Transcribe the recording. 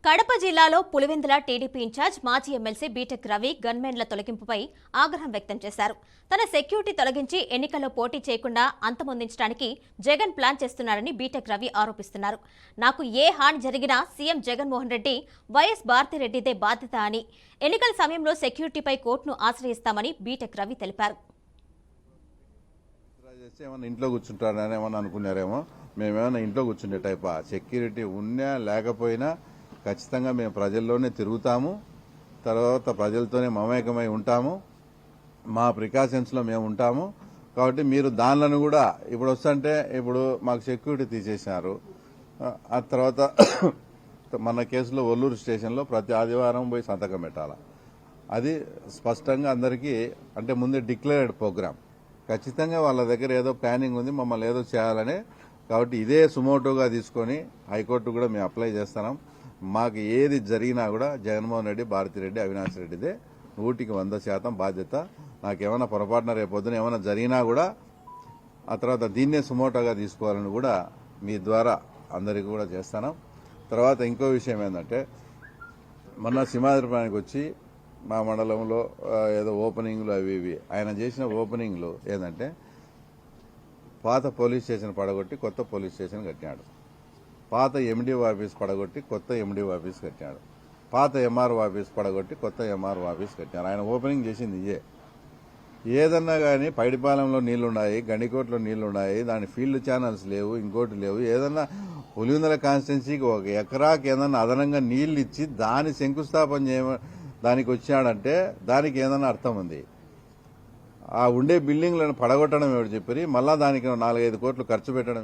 కడప జిల్లాలో Pulivendula TDP incharge మాజీ MLC BTech Ravi గన్మెన్ల తొలగింపుపై ఆగ్రహం వ్యక్తం చేశారు. తన సెక్యూరిటీ తొలగించి ఎన్నికల్లో పోటీ చేయకుండా అంతమొందించడానికి జగన్ ప్లాన్ చేస్తున్నారని బీటెక్ రవి ఆరోపిస్తున్నారు. నాకు ఏ హాని జరిగినా సీఎం జగన్మోహన్ రెడ్డి, వైఎస్ భారతిరెడ్డిదే బాధ్యత అని, ఎన్నికల సమయంలో సెక్యూరిటీపై కోర్టును ఆశ్రయిస్తామని బీటెక్ రవి తెలిపారు. ఇంట్లో కూర్చుంటారని ఏమన్నా అనుకున్నారేమో. మేమేమన్నా ఇంట్లో కూర్చుండే టైపా? సెక్యూరిటీ ఉన్నా లేకపోయినా ఖచ్చితంగా మేము ప్రజల్లోనే తిరుగుతాము, తర్వాత ప్రజలతోనే మమేకమై ఉంటాము, మా ప్రికాషన్స్లో మేము ఉంటాము. కాబట్టి మీరు దానిలను కూడా ఇప్పుడు వస్తుంటే ఇప్పుడు మాకు సెక్యూరిటీ తీసేసినారు. ఆ తర్వాత మన కేసులో ఒల్లూరు స్టేషన్లో ప్రతి ఆదివారం పోయి సంతకం పెట్టాలి. అది స్పష్టంగా అందరికీ అంటే ముందే డిక్లేర్డ్ ప్రోగ్రామ్. ఖచ్చితంగా వాళ్ళ దగ్గర ఏదో ప్లానింగ్ ఉంది, మమ్మల్ని ఏదో చేయాలని. కాబట్టి ఇదే సుమోటోగా తీసుకొని హైకోర్టు కూడా మేము అప్లై చేస్తున్నాం. మాకు ఏది జరిగినా కూడా జగన్మోహన్ రెడ్డి, భారతిరెడ్డి, అవినాష్ రెడ్డిదే 100% బాధ్యత. నాకేమైనా పొరపాటున రేపొద్దున ఏమైనా జరిగినా కూడా ఆ తర్వాత దీన్నే సుమోటోగా తీసుకోవాలని కూడా మీ ద్వారా అందరికీ కూడా చేస్తాను. తర్వాత ఇంకో విషయం ఏంటంటే, మొన్న సింహాద్రిపానికి వచ్చి మా మండలంలో ఏదో ఓపెనింగ్లు అవి ఇవి ఆయన చేసిన ఓపెనింగ్లు ఏంటంటే, పాత పోలీస్ స్టేషన్ పడగొట్టి కొత్త పోలీస్ స్టేషన్ కట్టినాడు, పాత ఎండిఓ ఆఫీస్ పడగొట్టి కొత్త ఎండిఓ ఆఫీస్ కట్టినాడు, పాత ఎంఆర్ఓ ఆఫీస్ పడగొట్టి కొత్త ఎంఆర్ఓ ఆఫీస్ కట్టినాడు. ఆయన ఓపెనింగ్ చేసింది ఇదే. ఏదన్నా కానీ పైడిపాలెంలో నీళ్లున్నాయి, గండికోటలో నీళ్లున్నాయి, దాని ఫీల్డ్ ఛానల్స్ లేవు, ఇంకోటి లేవు. ఏదన్నా పులివెందుల కాన్స్టిట్యున్సీకి 1 ఎకరాకి ఏదన్నా అదనంగా నీళ్లు ఇచ్చి దాని శంకుస్థాపన దానికి వచ్చాడంటే దానికి ఏదన్నా అర్థం ఉంది. ఆ ఉండే బిల్డింగ్లను పడగొట్టడం ఎవరు చెప్పి మళ్ళా దానికి 4-5 కోట్లు ఖర్చు పెట్టడం